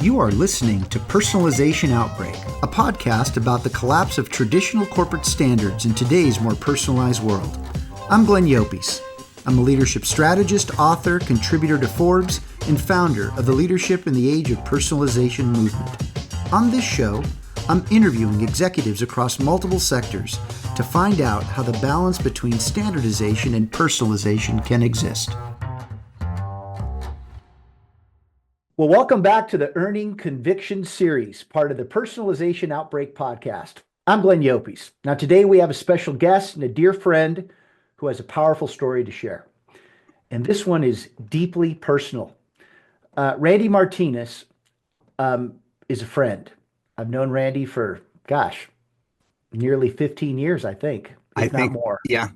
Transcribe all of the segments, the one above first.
You are listening to Personalization Outbreak, a podcast about the collapse of traditional corporate standards in today's more personalized world. I'm Glenn Llopis. I'm a leadership strategist, author, contributor to Forbes, and founder of the Leadership in the Age of Personalization movement. On this show, I'm interviewing executives across multiple sectors to find out how the balance between standardization and personalization can exist. Well, welcome back to the Earning Conviction series, part of the Personalization Outbreak Podcast. I'm Glenn Llopis. Now, today we have a special guest and a dear friend who has a powerful story to share. And this one is deeply personal. Randy Martinez is a friend. I've known Randy for, nearly 15 years, I think, if not more. Yeah.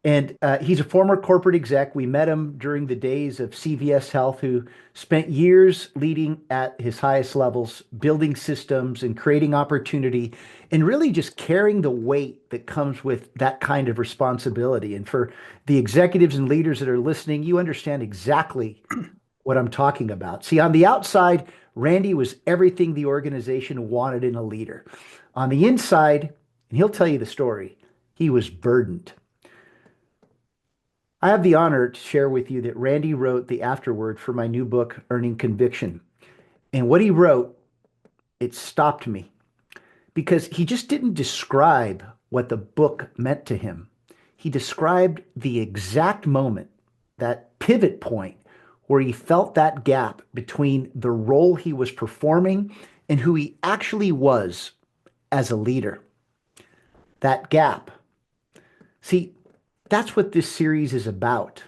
And he's a former corporate exec. We met him during the days of CVS Health, who spent years leading at his highest levels, building systems and creating opportunity, and really just carrying the weight that comes with that kind of responsibility. And for the executives and leaders that are listening, you understand exactly what I'm talking about. See, on the outside, Randy was everything the organization wanted in a leader. On the inside, and he'll tell you the story, he was burdened. I have the honor to share with you that Randy wrote the afterword for my new book, Earning Conviction. And what he wrote, it stopped me because he just didn't describe what the book meant to him. He described the exact moment, that pivot point where he felt that gap between the role he was performing and who he actually was as a leader. That gap. See, that's what this series is about.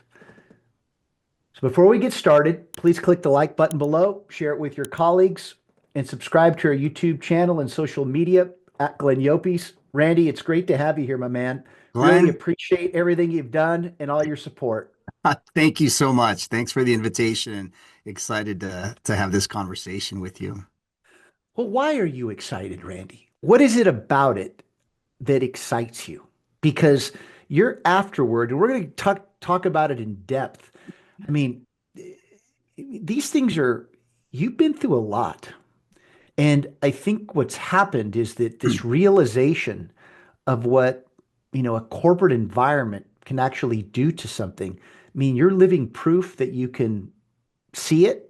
So before we get started, please click the like button below, share it with your colleagues, and subscribe to our YouTube channel and social media at Glenn Llopis. Randy, it's great to have you here, my man. Glenn, really appreciate everything you've done and all your support. Thank you so much. Thanks for the invitation. Excited to have this conversation with you. Well, why are you excited, Randy? What is it about it that excites you? Because you're afterward, and we're going to talk about it in depth. I mean, these things you've been through a lot. And I think what's happened is that this realization of what, a corporate environment can actually do to something. I mean, you're living proof that you can see it,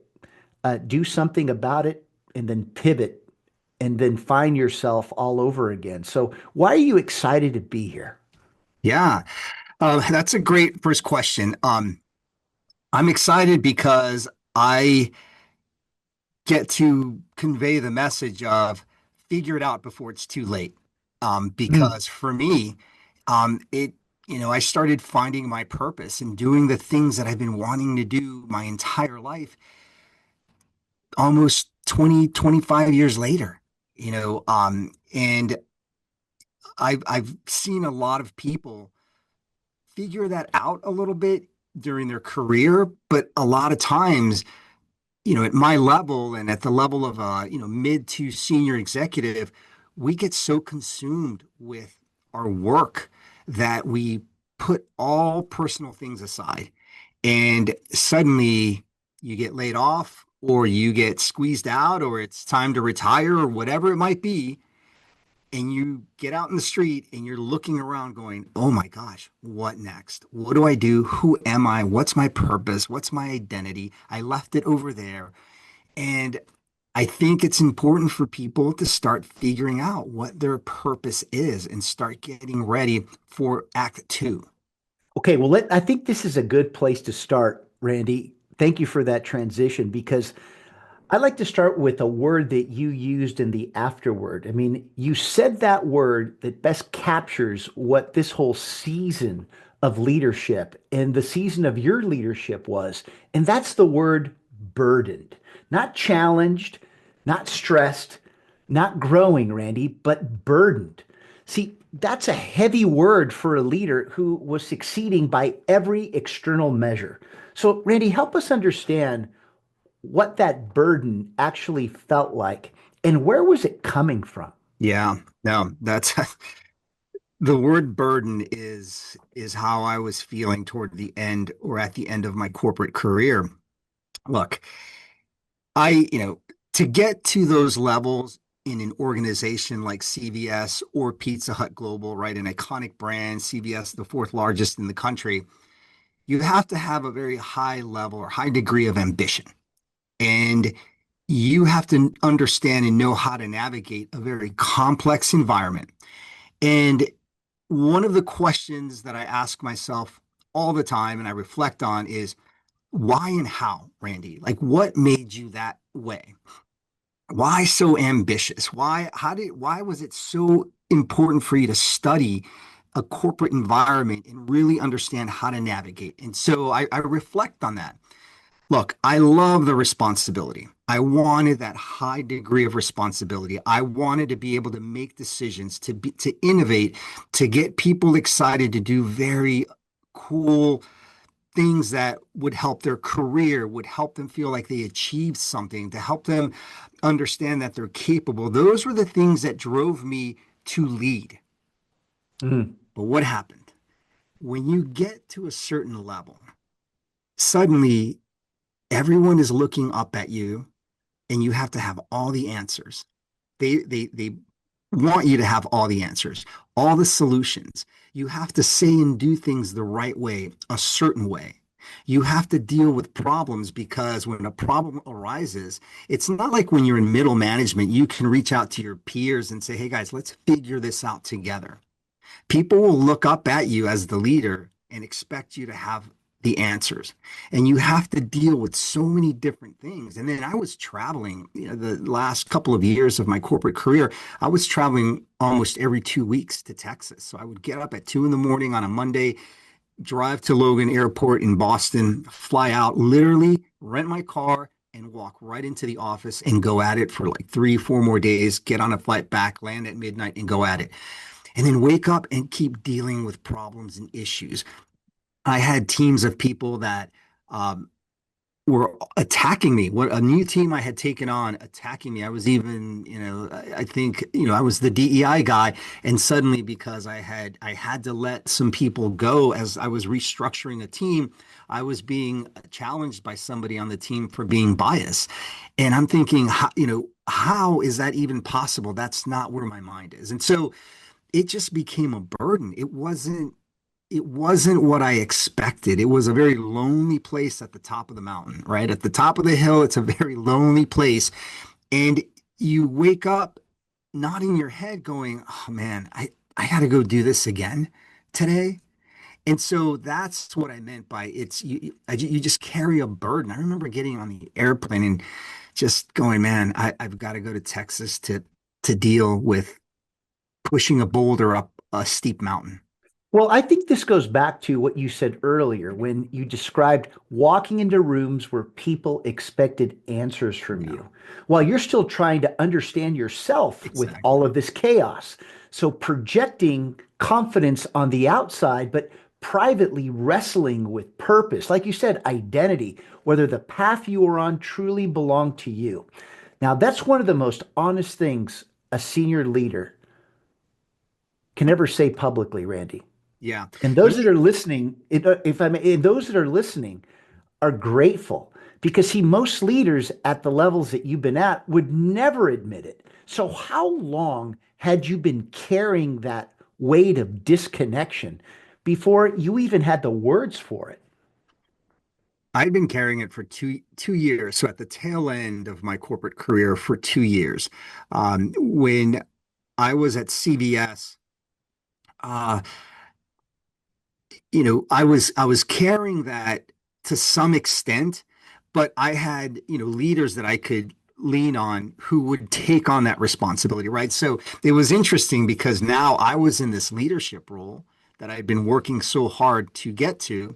do something about it, and then pivot, and then find yourself all over again. So why are you excited to be here? Yeah, that's a great first question. I'm excited because I get to convey the message of figure it out before it's too late. Because for me, I started finding my purpose and doing the things that I've been wanting to do my entire life, almost 20, 25 years later, and I've seen a lot of people figure that out a little bit during their career, but a lot of times, at my level and at the level of a, mid to senior executive, we get so consumed with our work that we put all personal things aside, and suddenly you get laid off or you get squeezed out or it's time to retire or whatever it might be. And you get out in the street and you're looking around going, oh my gosh, what next? What do I do? Who am I? What's my purpose? What's my identity? I left it over there. And I think it's important for people to start figuring out what their purpose is and start getting ready for Act Two. Okay, well, I think this is a good place to start, Randy. Thank you for that transition because I'd like to start with a word that you used in the afterword. I mean, you said that word that best captures what this whole season of leadership and the season of your leadership was. And that's the word burdened, not challenged, not stressed, not growing, Randy, but burdened. See, that's a heavy word for a leader who was succeeding by every external measure. So, Randy, help us understand what that burden actually felt like and where was it coming from? Yeah, no, that's the word burden is how I was feeling toward the end or at the end of my corporate career. Look, To get to those levels in an organization like CVS or Pizza Hut Global, right, an iconic brand, CVS, the fourth largest in the country, you have to have a very high level or high degree of ambition. And you have to understand and know how to navigate a very complex environment. And one of the questions that I ask myself all the time and I reflect on is why and how, Randy? Like, what made you that way? Why so ambitious? Why was it so important for you to study a corporate environment and really understand how to navigate? And so I reflect on that. Look, I love the responsibility. I wanted that high degree of responsibility. I wanted to be able to make decisions, to innovate, to get people excited to do very cool things that would help their career, would help them feel like they achieved something, to help them understand that they're capable. Those were the things that drove me to lead. Mhm. But what happened? When you get to a certain level, suddenly everyone is looking up at you and you have to have all the answers. They want you to have all the answers, all the solutions. You have to say and do things the right way, a certain way. You have to deal with problems because when a problem arises, it's not like when you're in middle management, you can reach out to your peers and say, hey guys, let's figure this out together. People will look up at you as the leader and expect you to have the answers. And you have to deal with so many different things. And then I was traveling, the last couple of years of my corporate career, I was traveling almost every 2 weeks to Texas. So I would get up at 2 in the morning on a Monday, drive to Logan Airport in Boston, fly out, literally rent my car and walk right into the office and go at it for like 3, 4 more days, get on a flight back, land at midnight and go at it. And then wake up and keep dealing with problems and issues. I had teams of people that um, were attacking me. What a new team I had taken on attacking me. I was even, I think, I was the DEI guy, and suddenly because I had to let some people go as I was restructuring a team, I was being challenged by somebody on the team for being biased. And I'm thinking, how is that even possible? That's not where my mind is. And so it just became a burden. It wasn't what I expected. It was a very lonely place at the top of the mountain, right? At the top of the hill, it's a very lonely place. And you wake up nodding your head going, oh man, I got to go do this again today. And so that's what I meant by you just carry a burden. I remember getting on the airplane and just going, man, I've got to go to Texas to deal with pushing a boulder up a steep mountain. Well, I think this goes back to what you said earlier when you described walking into rooms where people expected answers from Yeah, you while you're still trying to understand yourself with exactly. all of this chaos. So projecting confidence on the outside, but privately wrestling with purpose. Like you said, identity, whether the path you are on truly belonged to you. Now, that's one of the most honest things a senior leader can ever say publicly, Randy. Yeah. And You those know, that are listening, if I may, and those that are listening are grateful because see, most leaders at the levels that you've been at would never admit it. So, how long had you been carrying that weight of disconnection before you even had the words for it? I'd been carrying it for two years. So at the tail end of my corporate career for 2 years, when I was at CVS, uh, I was carrying that to some extent, but I had, leaders that I could lean on who would take on that responsibility, right? So it was interesting because now I was in this leadership role that I'd been working so hard to get to,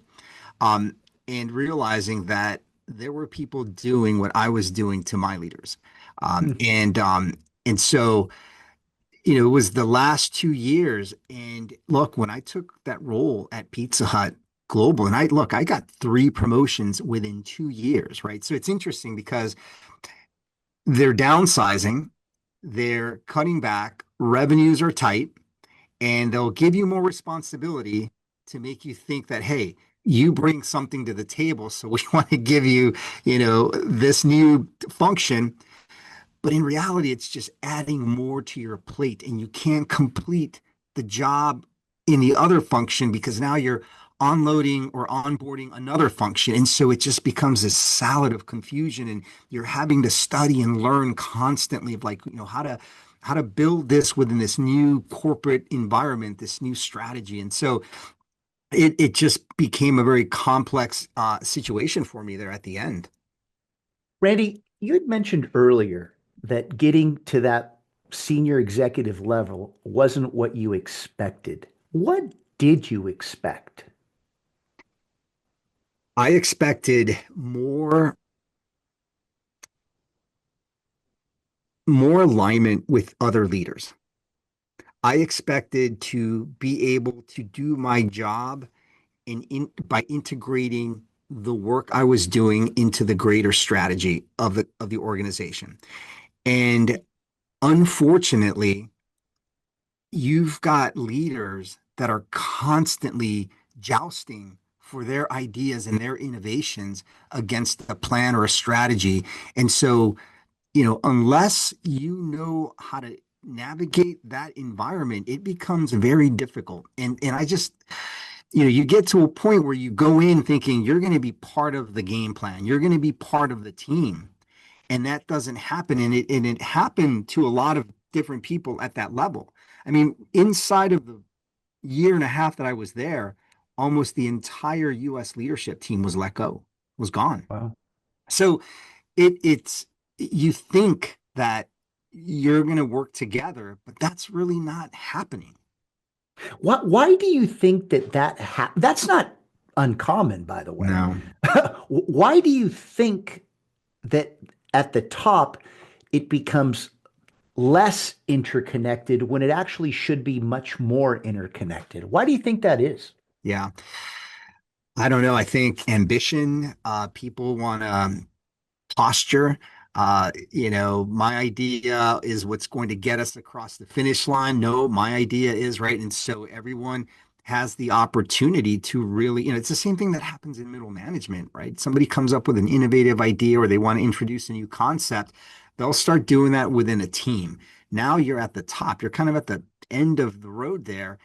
um, and realizing that there were people doing what I was doing to my leaders. Um, Hmm. and um, and so it was the last 2 years. And look, when I took that role at Pizza Hut Global, and I got 3 promotions within 2 years, right? So it's interesting because they're downsizing, they're cutting back, revenues are tight, and they'll give you more responsibility to make you think that, hey, you bring something to the table, so we want to give you, this new function. But in reality, it's just adding more to your plate, and you can't complete the job in the other function because now you're onloading or onboarding another function. And so it just becomes this salad of confusion, and you're having to study and learn constantly of like, how to build this within this new corporate environment, this new strategy. And so it just became a very complex situation for me there at the end. Randy, you had mentioned earlier that getting to that senior executive level wasn't what you expected. What did you expect? I expected more alignment with other leaders. I expected to be able to do my job by integrating the work I was doing into the greater strategy of the organization. And unfortunately, you've got leaders that are constantly jousting for their ideas and their innovations against a plan or a strategy. And so, unless you know how to navigate that environment, it becomes very difficult. And I just, you get to a point where you go in thinking you're going to be part of the game plan, you're going to be part of the team, and that doesn't happen. And it happened to a lot of different people at that level. I mean, inside of the year and a half that I was there, almost the entire U.S. leadership team was let go, was gone. Wow. So it's you think that you're going to work together, but that's really not happening. Why do you think that's not uncommon, by the way. No. Why do you think that at the top it becomes less interconnected when it actually should be much more interconnected? Why do you think that is? Yeah. I don't know. I think ambition, people want posture. My idea is what's going to get us across the finish line. No, my idea is right. And so everyone has the opportunity to really, it's the same thing that happens in middle management, right? Somebody comes up with an innovative idea or they want to introduce a new concept. They'll start doing that within a team. Now you're at the top. You're kind of at the end of the road there.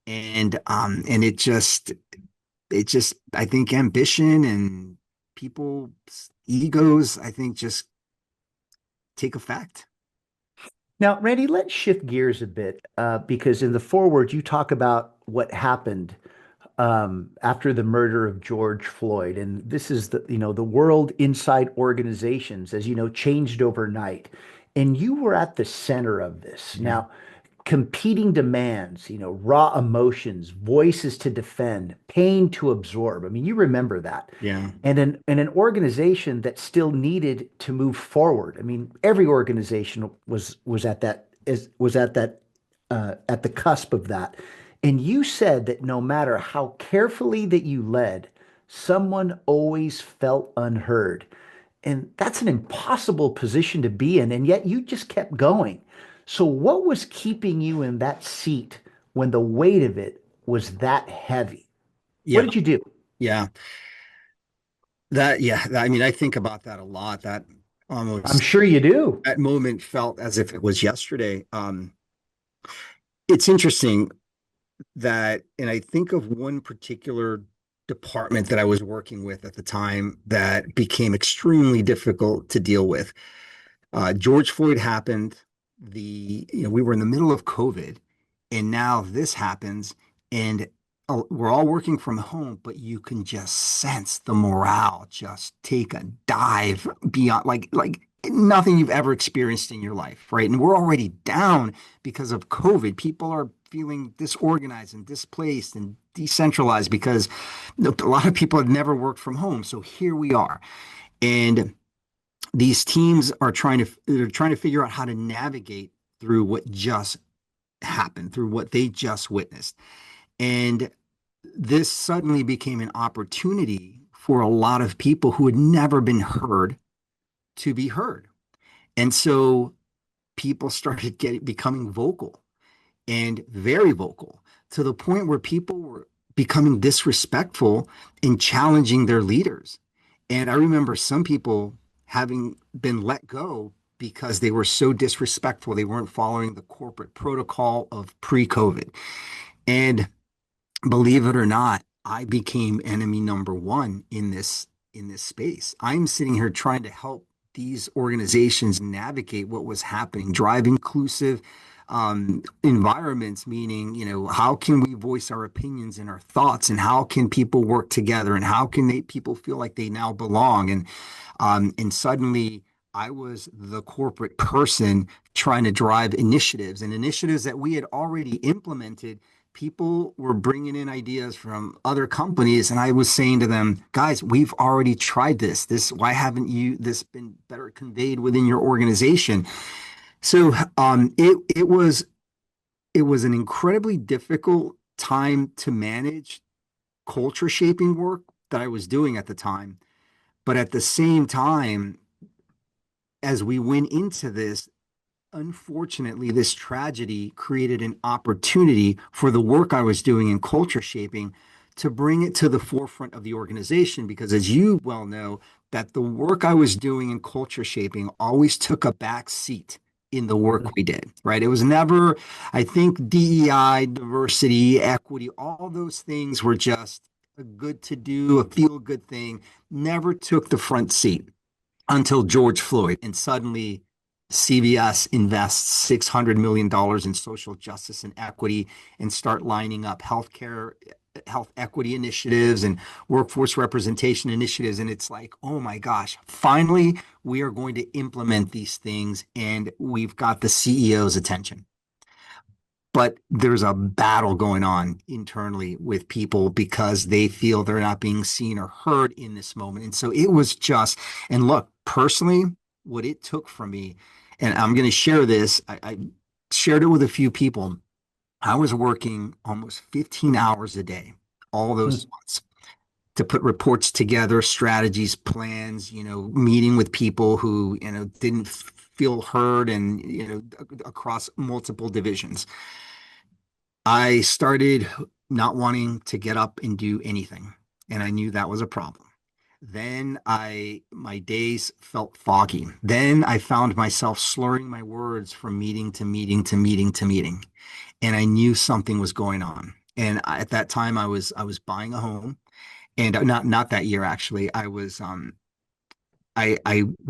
And it just I think ambition and people's egos, I think, just take effect. Now, Randy, let's shift gears a bit because in the foreword you talk about what happened after the murder of George Floyd, and this is the world inside organizations, as you know, changed overnight, and you were at the center of this. Yeah. Now, competing demands, raw emotions, voices to defend, pain to absorb. I mean, you remember that. Yeah. And an organization that still needed to move forward. I mean, every organization was at the cusp of that. And you said that no matter how carefully that you led, someone always felt unheard. And that's an impossible position to be in. And yet you just kept going. So, what was keeping you in that seat when the weight of it was that heavy? What Yeah. did you do? Yeah. I mean, I think about that a lot. That I'm almost sure you do. that moment felt as if it was yesterday. It's interesting and I think of one particular department that I was working with at the time that became extremely difficult to deal with. George Floyd happened. We were in the middle of COVID, and now this happens, and we're all working from home, but you can just sense the morale just take a dive beyond like nothing you've ever experienced in your life, right? And we're already down because of COVID. People are feeling disorganized and displaced and decentralized because a lot of people have never worked from home. So here we are. And these teams are trying to figure out how to navigate through what just happened, through what they just witnessed. And this suddenly became an opportunity for a lot of people who had never been heard to be heard. And so people started becoming vocal and very vocal to the point where people were becoming disrespectful and challenging their leaders. And I remember some people having been let go because they were so disrespectful. They weren't following the corporate protocol of pre-COVID. And believe it or not, I became enemy number one in this space. I'm sitting here trying to help these organizations navigate what was happening, drive inclusive environments, meaning, how can we voice our opinions and our thoughts, and how can people work together, and how can people feel like they now belong? And suddenly I was the corporate person trying to drive initiatives and initiatives that we had already implemented. People were bringing in ideas from other companies, and I was saying to them, guys, we've already tried this. Why haven't you this been better conveyed within your organization? So it was an incredibly difficult time to manage culture shaping work that I was doing at the time. But at the same time, as we went into this, unfortunately, this tragedy created an opportunity for the work I was doing in culture shaping to bring it to the forefront of the organization. Because as you well know, that the work I was doing in culture shaping always took a back seat in the work we did, right? It was never, I think DEI, diversity, equity, all those things were just a good to do, a feel good thing, never took the front seat until George Floyd. And suddenly CVS invests $600 million dollars in social justice and equity and start lining up health equity initiatives and workforce representation initiatives. And it's like, oh my gosh, finally, we are going to implement these things, and we've got the CEO's attention. But there's a battle going on internally with people because they feel they're not being seen or heard in this moment. And so it was just, and look, personally, what it took from me, and I'm going to share this, I shared it with a few people. I was working almost 15 hours a day, all those Mm. months, to put reports together, strategies, plans, meeting with people who, didn't feel heard, and, across multiple divisions. I started not wanting to get up and do anything, and I knew that was a problem. Then my days felt foggy. Then I found myself slurring my words from meeting to meeting to meeting to meeting, and I knew something was going on. And at that time, I was buying a home, and not that year actually. I what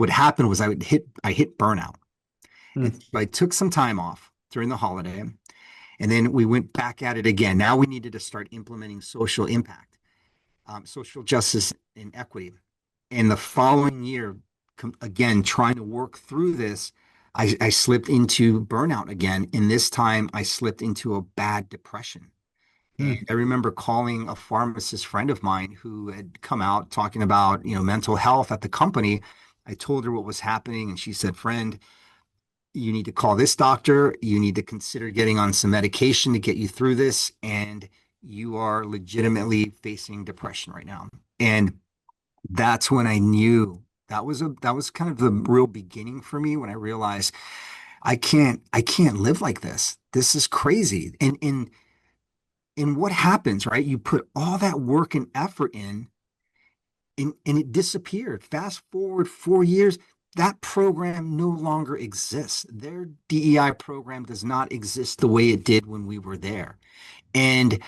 happened was I hit burnout, and Mm. so I took some time off during the holiday. And then we went back at it again. Now we needed to start implementing social impact, social justice, and equity. And the following year, again, trying to work through this, I slipped into burnout again. And this time I slipped into a bad depression. And Mm. I remember calling a pharmacist friend of mine who had come out talking about, mental health at the company. I told her what was happening, and she said, friend, you need to call this doctor. You need to consider getting on some medication to get you through this. And you are legitimately facing depression right now. And that's when I knew that was kind of the real beginning for me, when I realized I can't live like this. This is crazy. And what happens, right? You put all that work and effort in, and it disappeared. Fast forward 4 years, that program no longer exists. Their DEI program does not exist the way it did when we were there. And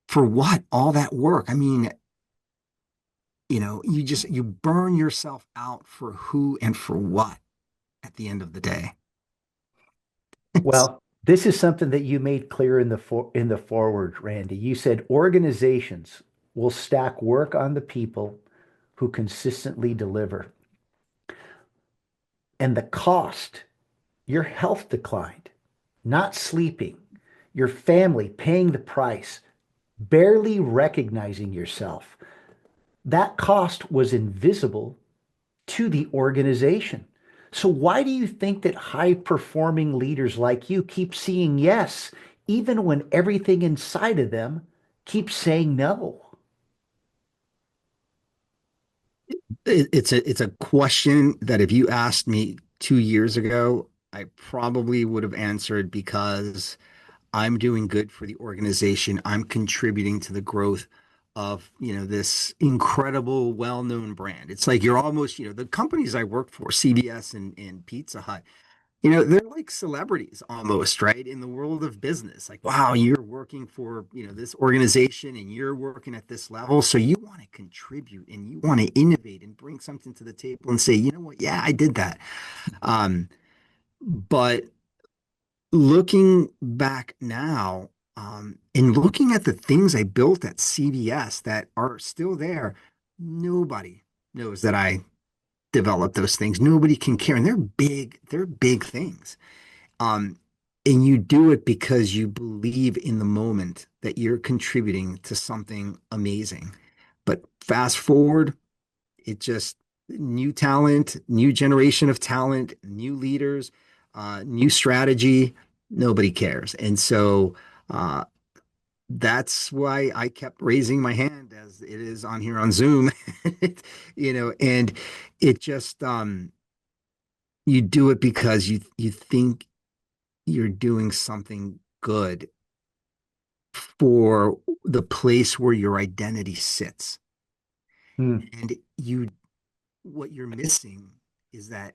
for what? All that work. I mean, you burn yourself out for who and for what at the end of the day. It's, Well, this is something that you made clear in the forward, Randy. You said organizations will stack work on the people who consistently deliver. And the cost, your health declined, not sleeping, your family paying the price, barely recognizing yourself. That cost was invisible to the organization. So, why do you think that high performing leaders like you keep seeing yes, even when everything inside of them keeps saying no? it's a question that if you asked me 2 years ago, I probably would have answered because I'm doing good for the organization. I'm contributing to the growth of, this incredible, well-known brand. It's like you're almost, the companies I work for, CVS and Pizza Hut, they're like celebrities almost, right? In the world of business. Like, wow, you're working for, this organization and you're working at this level. So you want to contribute and you want to innovate and bring something to the table and say, you know what? Yeah, I did that. Um, but looking back now, and looking at the things I built at CVS that are still there, nobody knows that I developed those things. Nobody can care. And they're big things. Um, and you do it because you believe in the moment that you're contributing to something amazing. But fast forward, it just new talent, new generation of talent, new leaders, new strategy. Nobody cares. And so uh, that's why I kept raising my hand as it is on here on Zoom, and it just you do it because you think you're doing something good for the place where your identity sits. Hmm. And what you're missing is that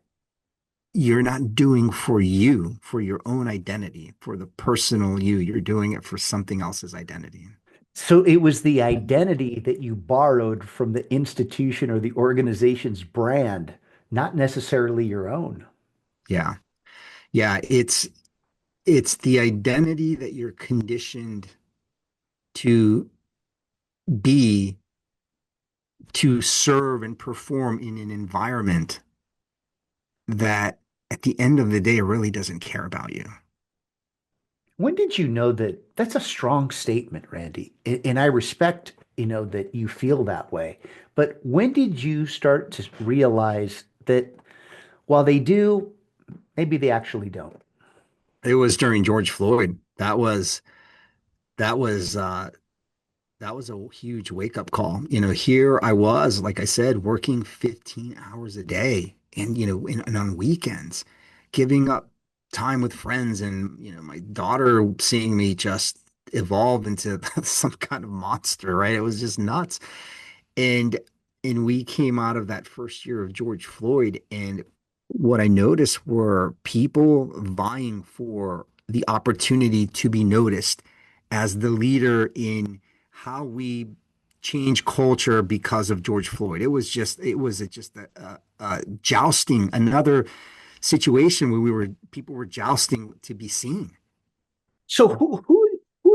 you're not doing for you, for your own identity, for the personal you. You're doing it for something else's identity. So it was the identity that you borrowed from the institution or the organization's brand, not necessarily your own. Yeah. Yeah. It's the identity that you're conditioned to be, to serve and perform in an environment that at the end of the day really doesn't care about you. When did you know that that's a strong statement, Randy? And I respect, that you feel that way. But when did you start to realize that while they do, maybe they actually don't? It was during George Floyd. That was that was a huge wake up call. Here I was, like I said, working 15 hours a day and, and on weekends, giving up time with friends and, my daughter seeing me just evolve into some kind of monster, right? It was just nuts. And we came out of that first year of George Floyd, and what I noticed were people vying for the opportunity to be noticed as the leader in how we change culture because of George Floyd. It was just a jousting, another situation where people were jousting to be seen. So who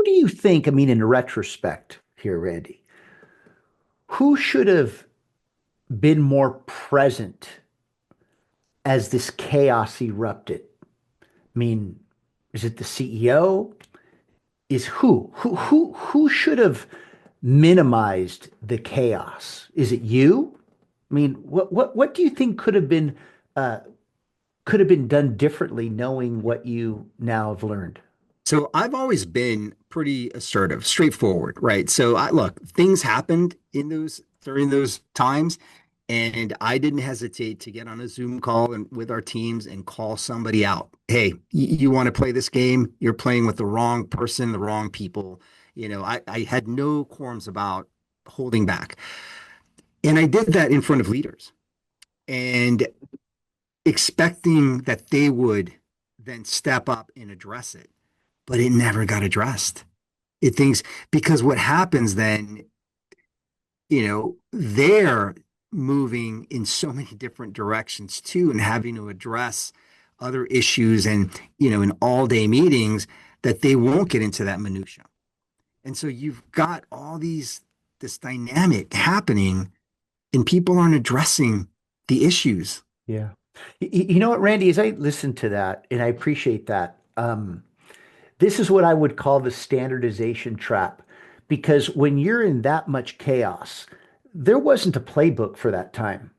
do you think, I mean, in retrospect here, Randy, who should have been more present as this chaos erupted? I mean, is it the CEO? Is who should have minimized the chaos? Is it you? I mean, what do you think uh, could have been done differently, knowing what you now have learned? So I've always been pretty assertive, straightforward, right? So look, things happened in those during those times, and I didn't hesitate to get on a Zoom call and with our teams and call somebody out. Hey, you want to play this game? You're playing with the wrong person, the wrong people. I had no qualms about holding back. And I did that in front of leaders and expecting that they would then step up and address it, but it never got addressed. It thinks because what happens then, they're moving in so many different directions too, and having to address other issues and, in all day meetings that they won't get into that minutia. And so you've got this dynamic happening and people aren't addressing the issues. Yeah. You know what, Randy, as I listen to that, and I appreciate that, this is what I would call the standardization trap. Because when you're in that much chaos, there wasn't a playbook for that time.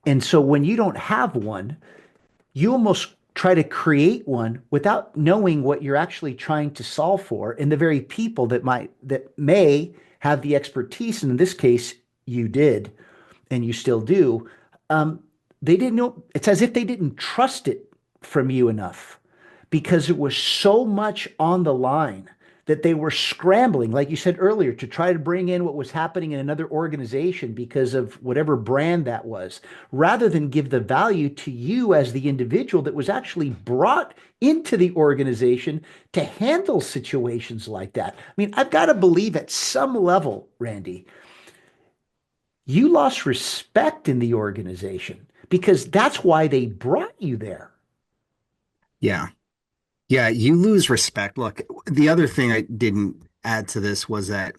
And so when you don't have one, you almost try to create one without knowing what you're actually trying to solve for. And the very people that may have the expertise, and in this case, you did, and you still do, um, they didn't know. It's as if they didn't trust it from you enough. because it was so much on the line that they were scrambling, like you said earlier, to try to bring in what was happening in another organization because of whatever brand that was, rather than give the value to you as the individual that was actually brought into the organization to handle situations like that. I mean, I've got to believe at some level, Randy, you lost respect in the organization because that's why they brought you there. Yeah. Yeah, you lose respect. Look, the other thing I didn't add to this was that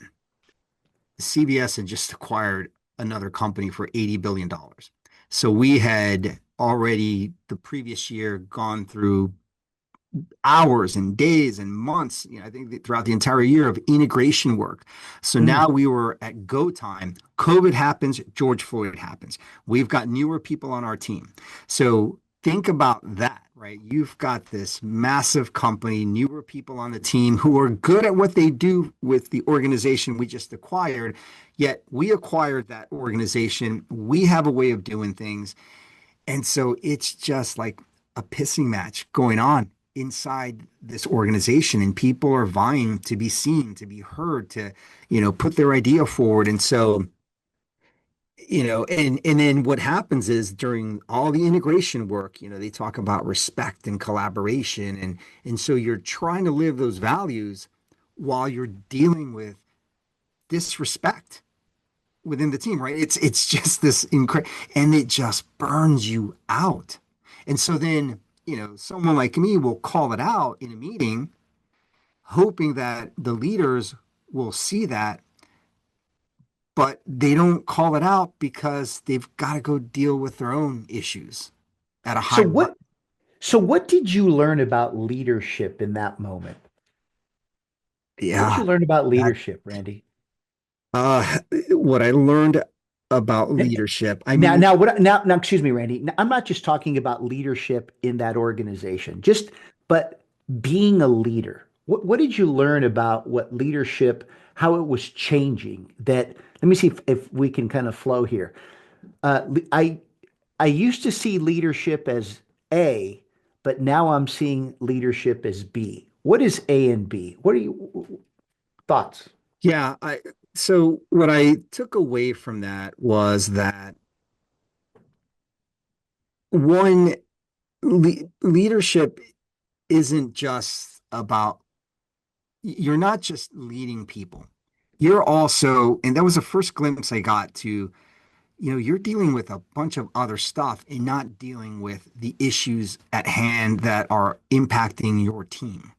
CBS had just acquired another company for $80 billion. So we had already the previous year gone through hours and days and months, I think throughout the entire year of integration work. So Mm. now we were at go time. COVID happens, George Floyd happens. We've got newer people on our team. So think about that, right? You've got this massive company, newer people on the team who are good at what they do with the organization we just acquired. Yet we acquired that organization. We have a way of doing things. And so it's just like a pissing match going on inside this organization, and people are vying to be seen, to be heard, to, put their idea forward. And so, and then what happens is during all the integration work, they talk about respect and collaboration. And so you're trying to live those values while you're dealing with disrespect within the team, right? It's just this incredible, and it just burns you out. And so then, someone like me will call it out in a meeting, hoping that the leaders will see that, but they don't call it out because they've got to go deal with their own issues at a So high level. what so what did you learn about leadership in that moment? What did you Yeah, learn about that leadership, Randy? uh what I learned about leadership. I Now, mean, excuse me, Randy. Now, I'm not just talking about leadership in that organization, but being a leader. What did you learn about what leadership, how it was changing? Let me see if we can kind of flow here. I used to see leadership as A, but now I'm seeing leadership as B. What is A and B? What are you thoughts? yeah, so what I took away from that was that one, leadership isn't just about, you're not just leading people. You're also, and that was the first glimpse I got to, you're dealing with a bunch of other stuff and not dealing with the issues at hand that are impacting your team,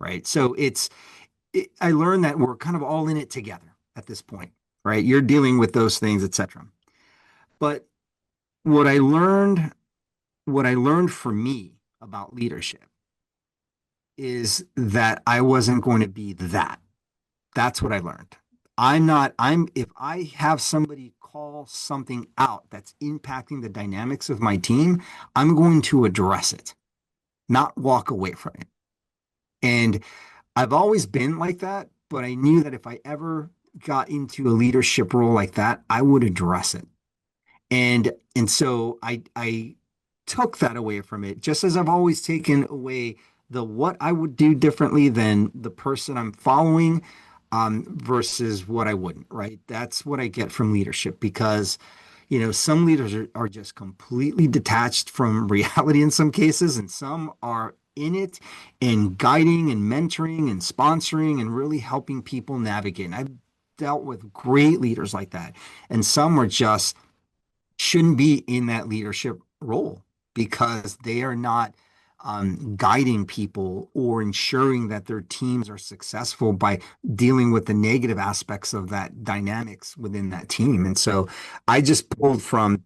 right? So I learned that we're kind of all in it together at this point, right? You're dealing with those things, etc. But what I learned, what I learned for me about leadership is that I wasn't going to be that. That's what I learned. If I have somebody call something out that's impacting the dynamics of my team, I'm going to address it, not walk away from it. And I've always been like that, but I knew that if I ever got into a leadership role like that, I would address it. And so I took that away from it, just as I've always taken away the what I would do differently than the person I'm following, versus what I wouldn't, right? That's what I get from leadership because, some leaders are just completely detached from reality in some cases, and some are in it and guiding and mentoring and sponsoring and really helping people navigate. And I've dealt with great leaders like that. And some are just shouldn't be in that leadership role because they are not guiding people or ensuring that their teams are successful by dealing with the negative aspects of that dynamics within that team. And so I just pulled from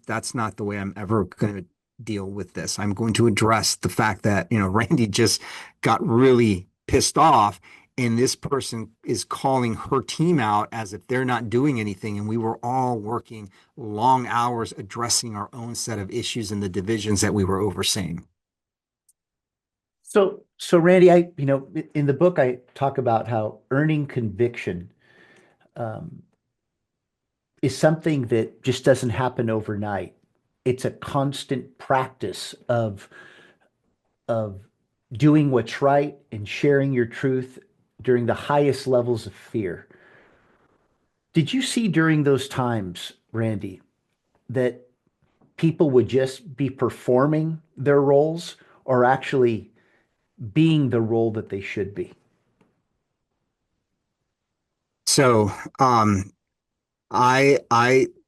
that's not the way I'm ever going to deal with this. I'm going to address the fact that, Randy just got really pissed off and this person is calling her team out as if they're not doing anything. And we were all working long hours addressing our own set of issues in the divisions that we were overseeing. So Randy, in the book, I talk about how earning conviction um, is something that just doesn't happen overnight. It's a constant practice of doing what's right and sharing your truth during the highest levels of fear. Did you see during those times, Randy, that people would just be performing their roles or actually being the role that they should be? So,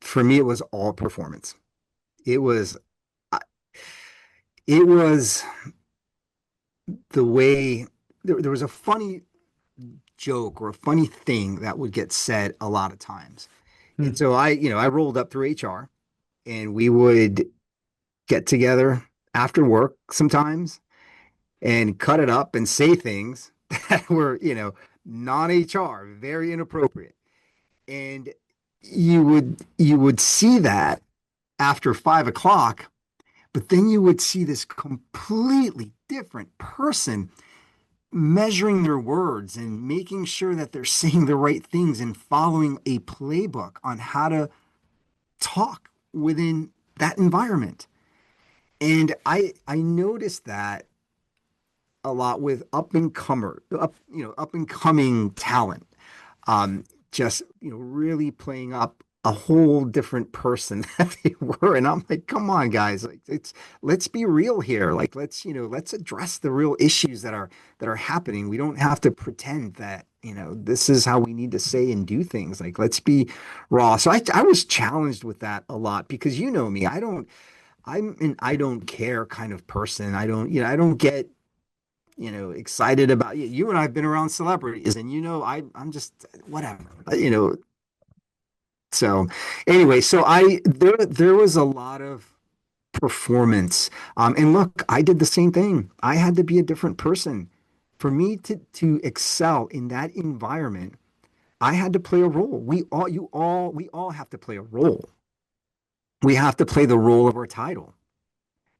for me, it was all performance. It was, it was the way there was a funny joke or a funny thing that would get said a lot of times. And Hmm. so I rolled up through HR and we would get together after work sometimes and cut it up and say things that were, non-HR, very inappropriate. And you would see that after 5 o'clock, but then you would see this completely different person measuring their words and making sure that they're saying the right things and following a playbook on how to talk within that environment. And I noticed that a lot with up and coming talent. Just really playing up a whole different person that they were. And I'm like, come on, guys, like let's be real here. Like let's address the real issues that are happening. We don't have to pretend that this is how we need to say and do things. Like let's be raw. So I was challenged with that a lot because me, I'm an I don't care kind of person. I don't get excited about you. You and I've been around celebrities, and I'm just whatever. So anyway, so there was a lot of performance. And look, I did the same thing. I had to be a different person. For me to excel in that environment, I had to play a role. We all have to play a role. We have to play the role of our title.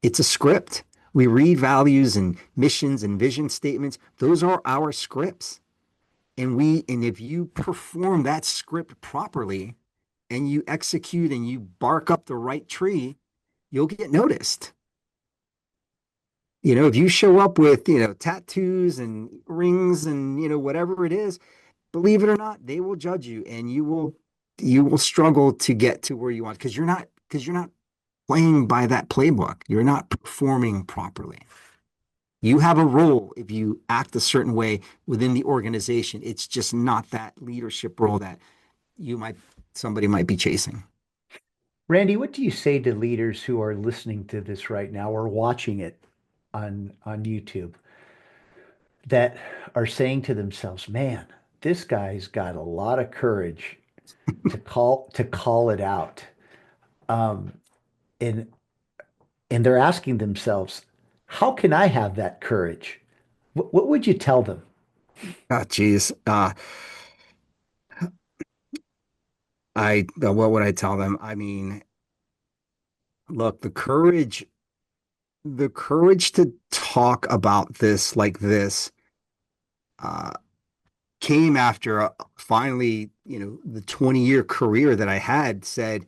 It's a script. We read values and missions and vision statements. Those are our scripts. And if you perform that script properly and you execute and you bark up the right tree, you'll get noticed. If you show up with, tattoos and rings and, whatever it is, believe it or not, they will judge you and you will struggle to get to where you want because you're not playing by that playbook. You're not performing properly. You have a role if you act a certain way within the organization. It's just not that leadership role that you might somebody might be chasing. Randy, what do you say to leaders who are listening to this right now or watching it on YouTube that are saying to themselves, "Man, this guy's got a lot of courage to call it out." Um, and and they're asking themselves, "How can I have that courage?" What would you tell them? Oh, geez. What would I tell them? I mean, look, the courage to talk about this like this, uh, came after finally, the 20-year career that I had said,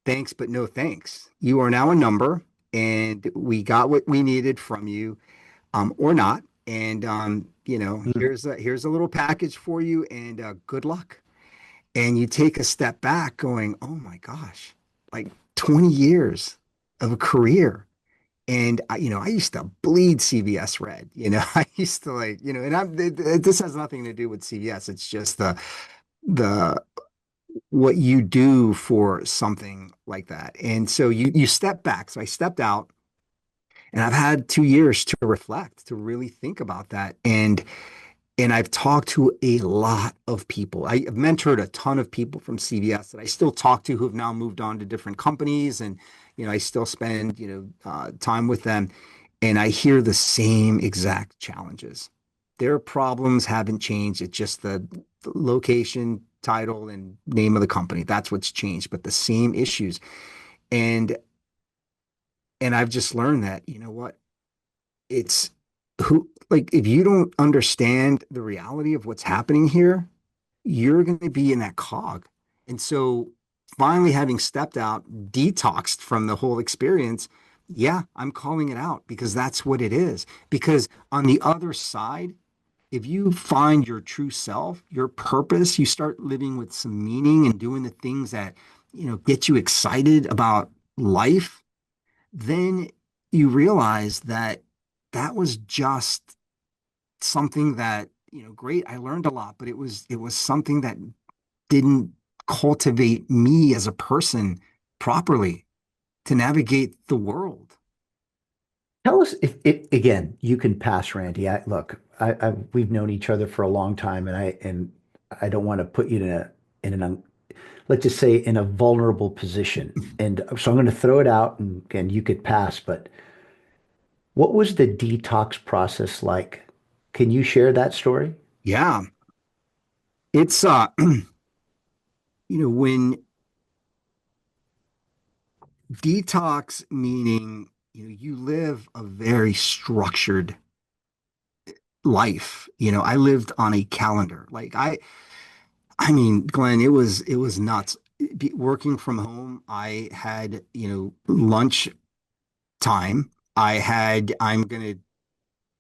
thanks, but no thanks. You are now a number, and we got what we needed from you, or not. And Hmm. here's a little package for you, and good luck. And you take a step back, going, oh my gosh, like 20 years of a career. And I used to bleed CVS red. I used to like, and this has nothing to do with CVS. It's just the what you do for something like that. And so you step back. So I stepped out and I've had 2 years to reflect, to really think about that. And I've talked to a lot of people. I've mentored a ton of people from CVS that I still talk to who have now moved on to different companies. And, I still spend, time with them. And I hear the same exact challenges. Their problems haven't changed. It's just the location, title, and name of the company. That's what's changed, but the same issues. And I've just learned that, what, it's who, like, if you don't understand the reality of what's happening here, you're going to be in that cog. And so finally having stepped out, detoxed from the whole experience, Yeah, I'm calling it out because that's what it is. Because on the other side, if you find your true self, your purpose, you start living with some meaning and doing the things that, get you excited about life, then you realize that that was just something that, great, I learned a lot, but it was something that didn't cultivate me as a person properly to navigate the world. Tell us if again, you can pass, Randy. We've known each other for a long time, and I don't want to put you in an let's just say in a vulnerable position. And so I'm going to throw it out, and you could pass. But what was the detox process like? Can you share that story? Yeah. It's when detox meaning, you live a very structured life. I lived on a calendar. Like I mean, Glenn, it was nuts. Working from home, I had, lunch time. I'm gonna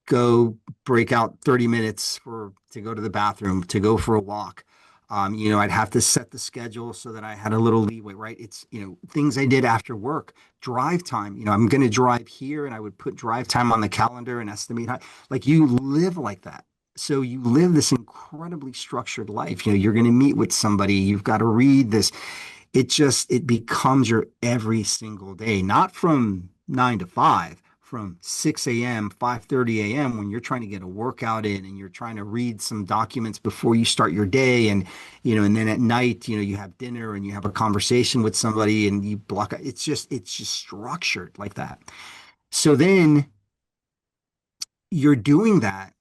go break out 30 minutes to go to the bathroom, to go for a walk. I'd have to set the schedule so that I had a little leeway, right? It's, things I did after work, drive time. I'm going to drive here, and I would put drive time on the calendar and estimate how, like, you live like that. So you live this incredibly structured life. You're going to meet with somebody, you've got to read this. It becomes your every single day, not from 9 to 5, from 6 a.m., 5:30 a.m. when you're trying to get a workout in and you're trying to read some documents before you start your day. And then at night, you have dinner and you have a conversation with somebody and you block out. It's just structured like that. So then you're doing that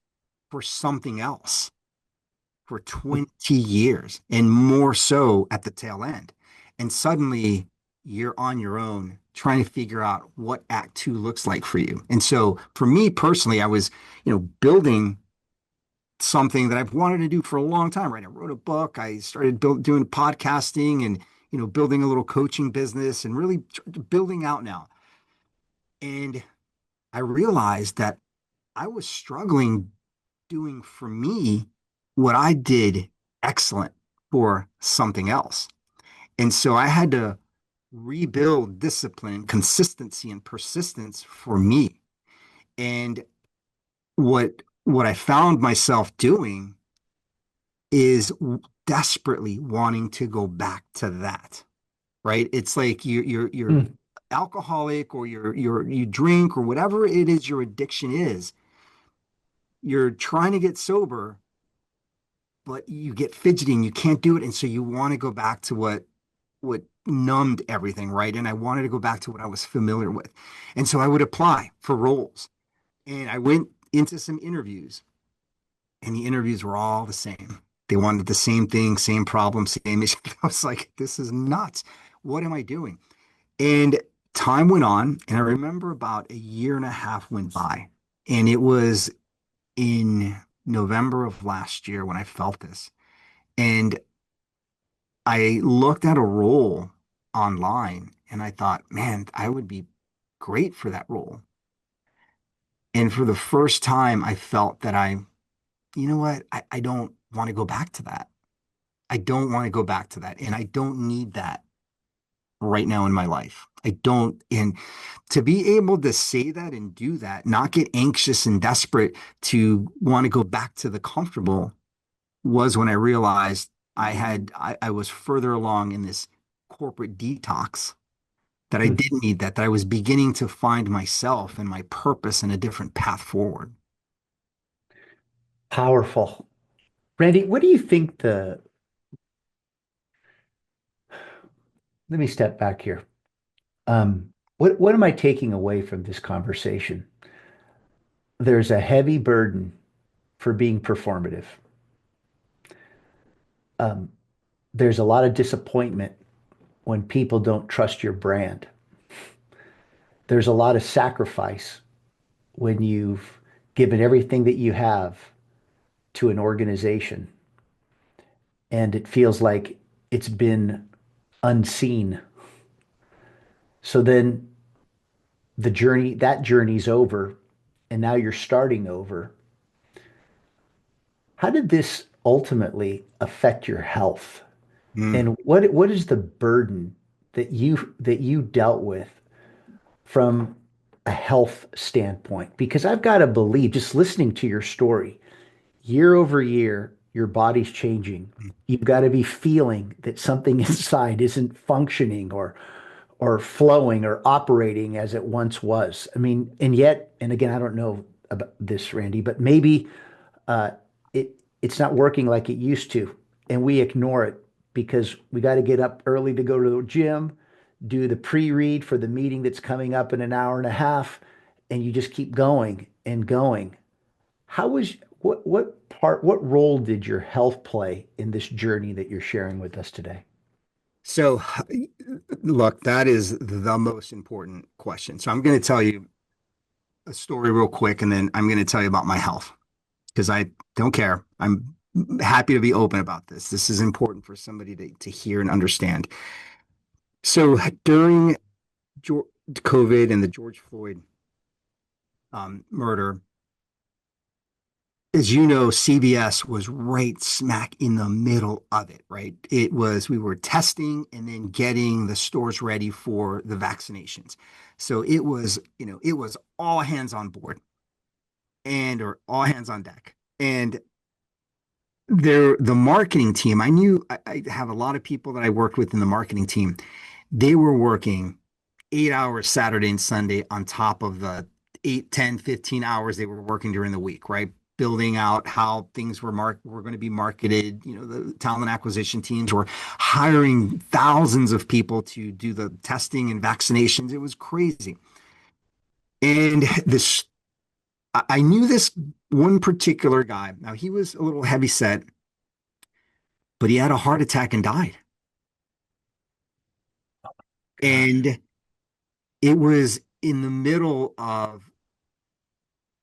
for something else for 20 years and more so at the tail end. And suddenly you're on your own trying to figure out what Act Two looks like for you. And so for me personally, I was, building something that I've wanted to do for a long time, right? I wrote a book, I started doing podcasting and, building a little coaching business and really building out now. And I realized that I was struggling doing for me what I did excellent for something else. And so I had to rebuild discipline, consistency, and persistence for me. And what I found myself doing is desperately wanting to go back to that, right? It's like you're Hmm. alcoholic or you drink or whatever it is your addiction is. You're trying to get sober, but you get fidgeting, you can't do it, and so you want to go back to what numbed everything, right? And I wanted to go back to what I was familiar with. And so I would apply for roles. And I went into some interviews, and the interviews were all the same. They wanted the same thing, same problem, same issue. I was like, this is nuts. What am I doing? And time went on, and I remember about a year and a half went by, and it was in November of last year when I felt this. And I looked at a role online and I thought, man, I would be great for that role. And for the first time, I felt that you know what? I don't want to go back to that. I don't want to go back to that. And I don't need that right now in my life. I don't. And to be able to say that and do that, not get anxious and desperate to want to go back to the comfortable was when I realized I was further along in this corporate detox, that I didn't need that I was beginning to find myself and my purpose in a different path forward. Powerful. Randy, what do you think let me step back here. What am I taking away from this conversation? There's a heavy burden for being performative. Um, there's a lot of disappointment when people don't trust your brand. There's a lot of sacrifice when you've given everything that you have to an organization and it feels like it's been unseen. So then that journey's over, and now you're starting over. How did this ultimately affect your health? Mm. And what is the burden that you dealt with from a health standpoint? Because I've got to believe, just listening to your story, year over year, your body's changing. You've got to be feeling that something inside isn't functioning or flowing or operating as it once was. I mean, and yet, and again, I don't know about this, Randy, but maybe uh, it's not working like it used to, and we ignore it because we got to get up early to go to the gym, do the pre-read for the meeting that's coming up in an hour and a half, and you just keep going and going. How was what role did your health play in this journey that you're sharing with us today? So, look, that is the most important question. So I'm going to tell you a story real quick, and then I'm going to tell you about my health because I don't care. I'm happy to be open about this. This is important for somebody to hear and understand. So during COVID and the George Floyd murder, as you know, CBS was right smack in the middle of it, right? It was, we were testing and then getting the stores ready for the vaccinations. So it was, it was all hands on board or all hands on deck. And the marketing team, I have a lot of people that I worked with in the marketing team. They were working 8 hours Saturday and Sunday on top of the 8, 10, 15 hours they were working during the week, right? Building out how things were going to be marketed. The talent acquisition teams were hiring thousands of people to do the testing and vaccinations. It was crazy. And I knew this one particular guy. Now he was a little heavy set, but he had a heart attack and died. Gosh. And it was in the middle of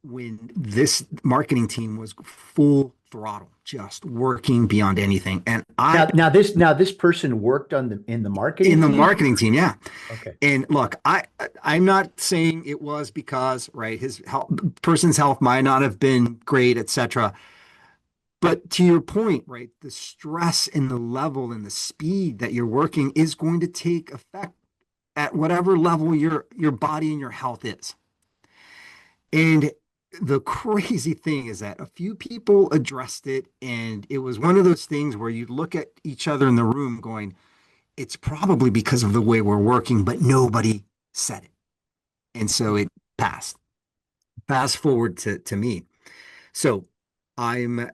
when this marketing team was full throttle, just working beyond anything. And Now this person worked in the in marketing the team. marketing team, yeah. Okay. And look, I'm not saying it was because, right, his health, person's health might not have been great, etc. But to your point, right, the stress and the level and the speed that you're working is going to take effect at whatever level your body and your health is. And the crazy thing is that a few people addressed it, and it was one of those things where you look at each other in the room going, it's probably because of the way we're working, but nobody said it. And so it passed. Fast forward to me. So I'm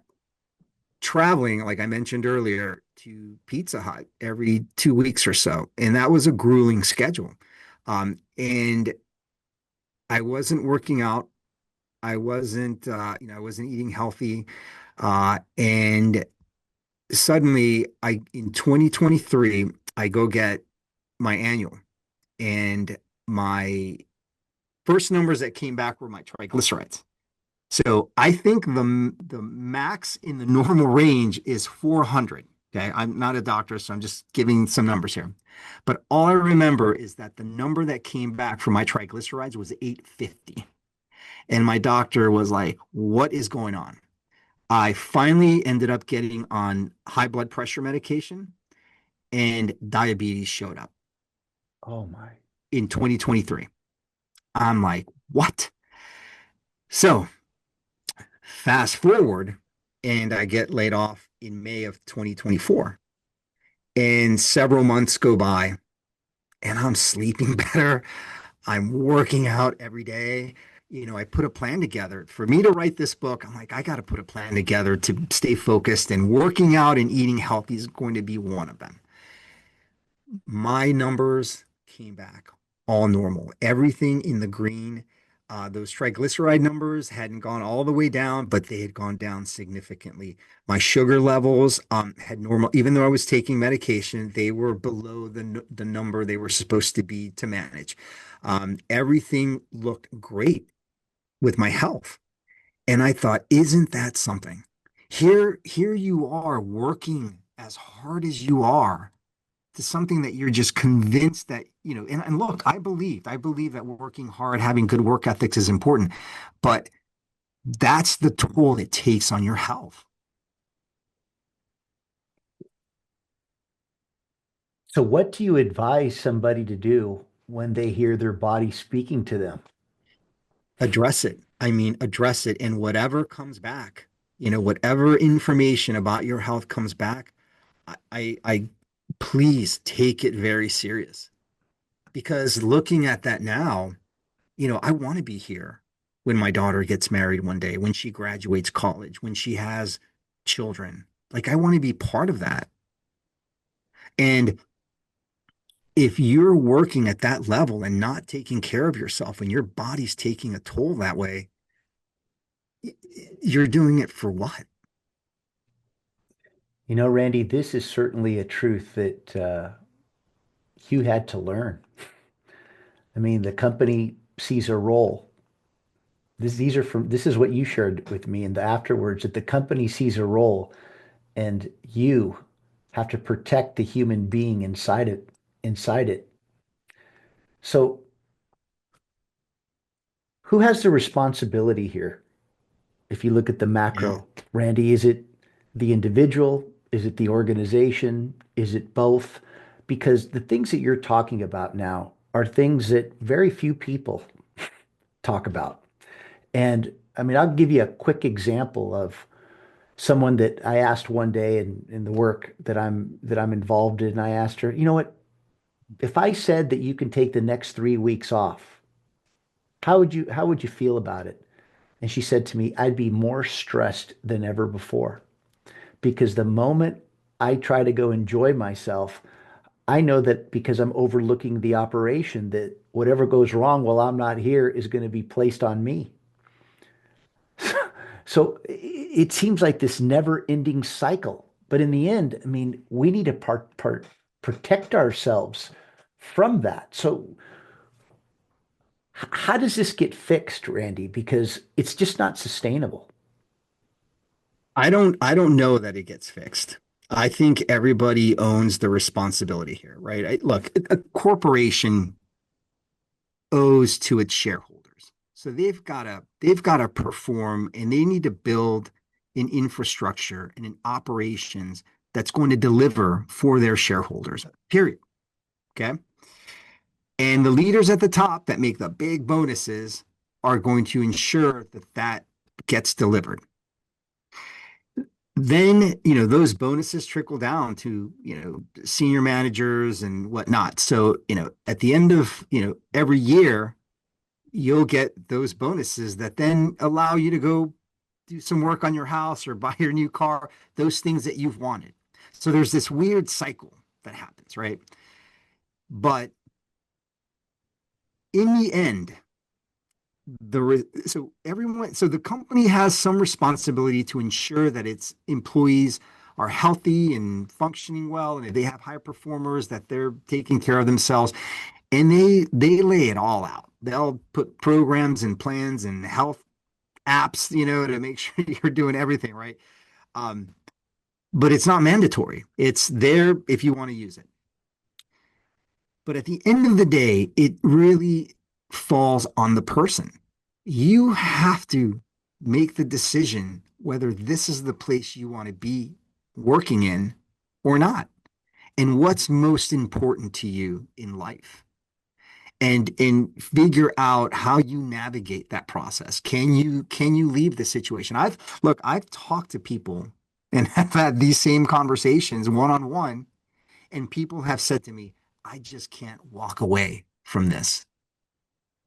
traveling, like I mentioned earlier, to Pizza Hut every 2 weeks or so. And that was a grueling schedule. And I wasn't working out. I wasn't eating healthy. And suddenly in 2023, I go get my annual, and my first numbers that came back were my triglycerides. So I think the max in the normal range is 400. Okay. I'm not a doctor, so I'm just giving some numbers here. But all I remember is that the number that came back for my triglycerides was 850. And my doctor was like, what is going on? I finally ended up getting on high blood pressure medication, and diabetes showed up Oh my. in 2023. I'm like, what? So fast forward, and I get laid off in May of 2024. And several months go by, and I'm sleeping better. I'm working out every day. I put a plan together. For me to write this book, I'm like, I got to put a plan together to stay focused, and working out and eating healthy is going to be one of them. My numbers came back all normal, everything in the green. Those triglyceride numbers hadn't gone all the way down, but they had gone down significantly. My sugar levels had normal, even though I was taking medication, they were below the number they were supposed to be to manage. Everything looked great with my health. And I thought, isn't that something? Here you are working as hard as you are to something that you're just convinced that, and look, I believe that working hard, having good work ethics is important, but that's the toll it takes on your health. So, what do you advise somebody to do when they hear their body speaking to them? Address it. I mean, address it. And whatever comes back, whatever information about your health comes back, I please take it very serious. Because looking at that now, I want to be here when my daughter gets married one day, when she graduates college, when she has children. Like, I want to be part of that. And if you're working at that level and not taking care of yourself and your body's taking a toll that way, you're doing it for what? You know, Randy, this is certainly a truth that you had to learn. I mean, the company sees a role. This is what you shared with me in the afterwards, that the company sees a role and you have to protect the human being inside it. So who has the responsibility here? If you look at the Yeah. macro, Randy, is it the individual? Is it the organization? Is it both? Because the things that you're talking about now are things that very few people talk about. And I mean, I'll give you a quick example of someone that I asked one day in the work that I'm involved in. I asked her, you know what? If I said that you can take the next 3 weeks off, how would you feel about it? And she said to me, I'd be more stressed than ever before because the moment I try to go enjoy myself, I know that because I'm overlooking the operation, that whatever goes wrong while I'm not here is going to be placed on me. So it seems like this never-ending cycle. But in the end, I mean, we need to protect ourselves from that. So how does this get fixed, Randy? Because it's just not sustainable. I don't know that it gets fixed. I think everybody owns the responsibility here, right? Look, a corporation owes to its shareholders. So they've got to perform and they need to build an infrastructure and an operations that's going to deliver for their shareholders. Period. Okay? And the leaders at the top that make the big bonuses are going to ensure that that gets delivered. Then, those bonuses trickle down to, senior managers and whatnot. So, at the end of, every year, you'll get those bonuses that then allow you to go do some work on your house or buy your new car, those things that you've wanted. So there's this weird cycle that happens, right? But in the end, so the company has some responsibility to ensure that its employees are healthy and functioning well, and if they have high performers, that they're taking care of themselves, and they lay it all out. They'll put programs and plans and health apps, to make sure you're doing everything right. Um, but it's not mandatory. It's there if you want to use it. But at the end of the day, it really falls on the person. You have to make the decision whether this is the place you want to be working in or not, and what's most important to you in life. And figure out how you navigate that process. Can you leave the situation? I've talked to people and have had these same conversations one on one, and people have said to me, I just can't walk away from this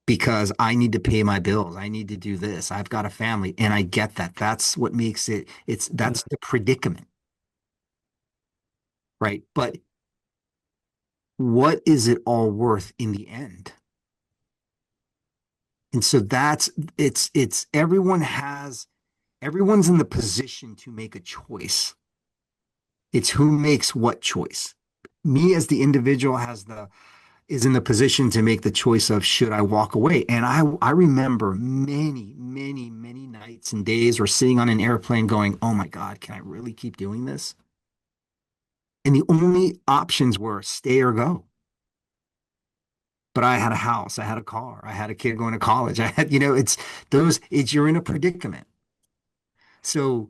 because I need to pay my bills. I need to do this. I've got a family. And I get that. That's what makes that's the predicament, right? But what is it all worth in the end? And so it's everyone's in the position to make a choice. It's who makes what choice. Me as the individual is in the position to make the choice of should I walk away? And I remember many, many, many nights and days or sitting on an airplane going, oh my God, can I really keep doing this? And the only options were stay or go. But I had a house, I had a car, I had a kid going to college. I had, you're in a predicament. So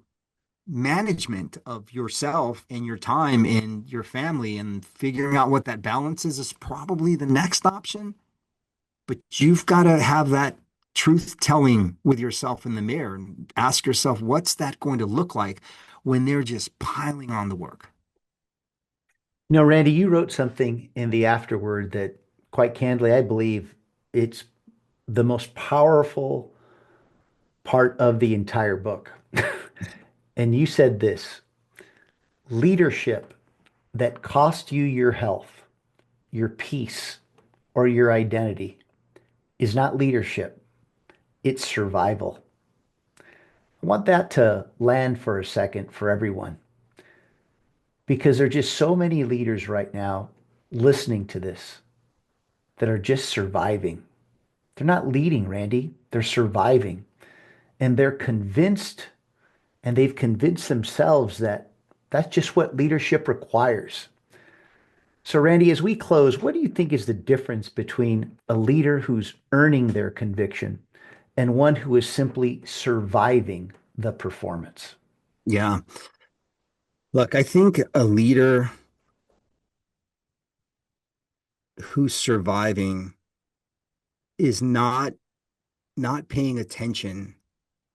management of yourself and your time and your family and figuring out what that balance is probably the next option. But you've got to have that truth telling with yourself in the mirror and ask yourself, what's that going to look like when they're just piling on the work? Randy, you wrote something in the afterword that, quite candidly, I believe it's the most powerful part of the entire book. And you said this: leadership that cost you your health, your peace, or your identity is not leadership, it's survival. I want that to land for a second for everyone because there are just so many leaders right now listening to this that are just surviving. They're not leading, Randy, they're surviving. And they're convinced, and they've convinced themselves that that's just what leadership requires. So, Randy, as we close, what do you think is the difference between a leader who's earning their conviction and one who is simply surviving the performance? Yeah. Look, I think a leader who's surviving is not paying attention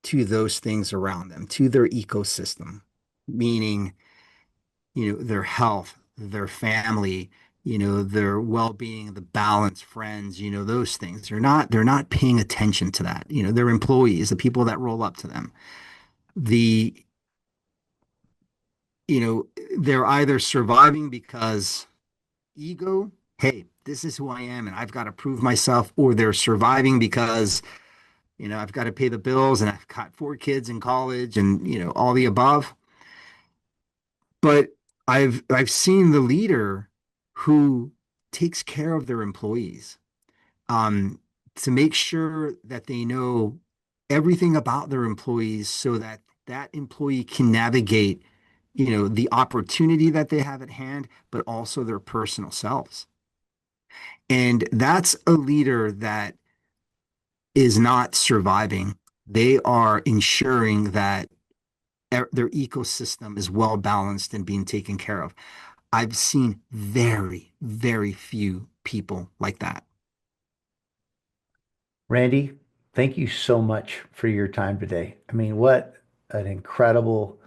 to those things around them, to their ecosystem, meaning, their health, their family, their well-being, the balance, friends, those things. They're not paying attention to that. Their employees, the people that roll up to them. The, you know, they're either surviving because ego, hey, this is who I am and I've got to prove myself, or they're surviving because, I've got to pay the bills and I've got four kids in college and, all the above. But I've seen the leader who takes care of their employees, um, to make sure that they know everything about their employees so that that employee can navigate, the opportunity that they have at hand, but also their personal selves. And that's a leader that is not surviving. They are ensuring that their ecosystem is well balanced and being taken care of. I've seen very, very few people like that. Randy, thank you so much for your time today. I mean, what an incredible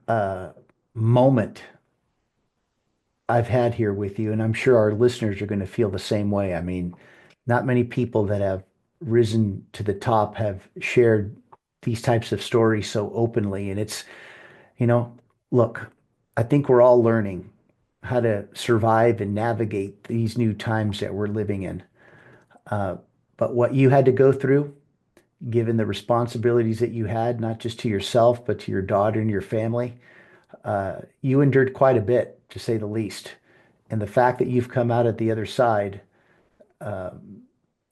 uh, moment I've had here with you, and I'm sure our listeners are going to feel the same way. I mean, not many people that have risen to the top have shared these types of stories so openly. And it's, you know, look, I think we're all learning how to survive and navigate these new times that we're living in. Uh, but what you had to go through, given the responsibilities that you had, not just to yourself, but to your daughter and your family, you endured quite a bit, to say the least. And the fact that you've come out at the other side,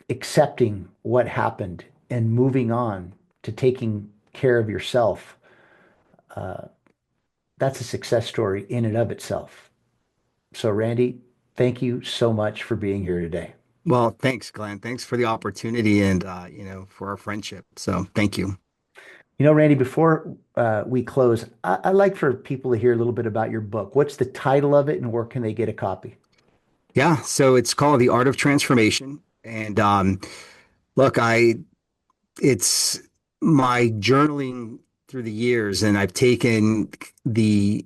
accepting what happened and moving on to taking care of yourself, that's a success story in and of itself. So, Randy, thank you so much for being here today. Well, thanks, Glenn. Thanks for the opportunity and, for our friendship. So thank you. Randy, before we close, I'd like for people to hear a little bit about your book. What's the title of it and where can they get a copy? Yeah. So it's called The Art of Transformation. And, look, it's my journaling through the years, and I've taken the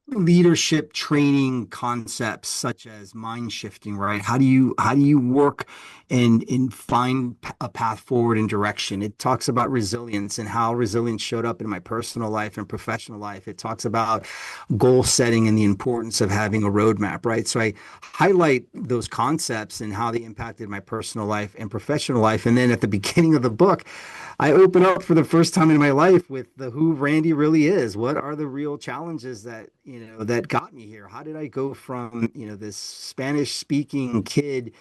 leadership training concepts such as mind shifting, right? How do you work and find a path forward and direction? It talks about resilience and how resilience showed up in my personal life and professional life. It talks about goal setting and the importance of having a roadmap, right? So I highlight those concepts and how they impacted my personal life and professional life. And then at the beginning of the book, I open up for the first time in my life with the who Randy really is. What are the real challenges that got me here? How did I go from, this Spanish speaking kid,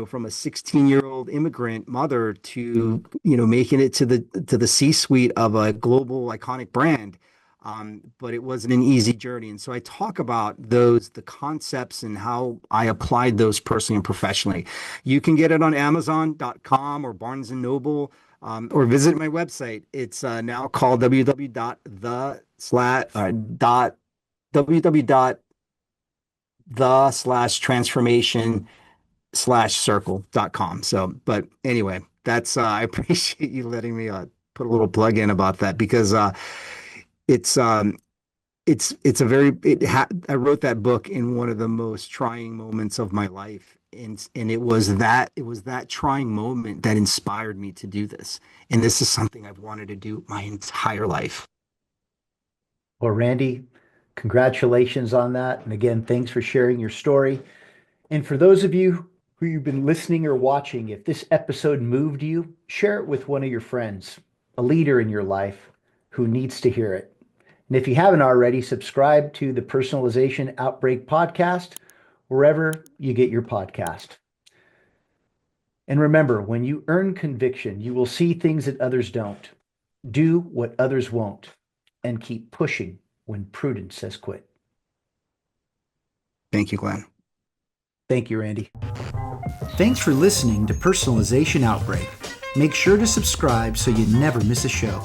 from a 16-year-old immigrant mother to, making it to the C-suite of a global iconic brand? But it wasn't an easy journey. And so I talk about the concepts and how I applied those personally and professionally. You can get it on Amazon.com or Barnes and Noble, or visit my website. It's now called www.the/transformation/circle.com. So, but anyway, that's I appreciate you letting me put a little plug in about that, because it's it's a very I wrote that book in one of the most trying moments of my life, and it was that trying moment that inspired me to do this, and this is something I've wanted to do my entire life. Well, Randy, congratulations on that. And again, thanks for sharing your story. And for those of you who you've been listening or watching, if this episode moved you, share it with one of your friends, a leader in your life who needs to hear it. And if you haven't already, subscribe to the Personalization Outbreak Podcast, wherever you get your podcast. And remember, when you earn conviction, you will see things that others don't, do what others won't, and keep pushing when prudence says quit. Thank you, Glenn. Thank you, Randy. Thanks for listening to Personalization Outbreak. Make sure to subscribe so you never miss a show.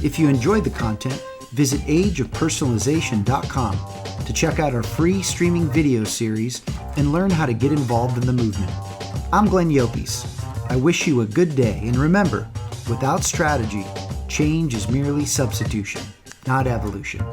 If you enjoyed the content, visit ageofpersonalization.com to check out our free streaming video series and learn how to get involved in the movement. I'm Glenn Llopis. I wish you a good day, and remember, without strategy, change is merely substitution, not evolution.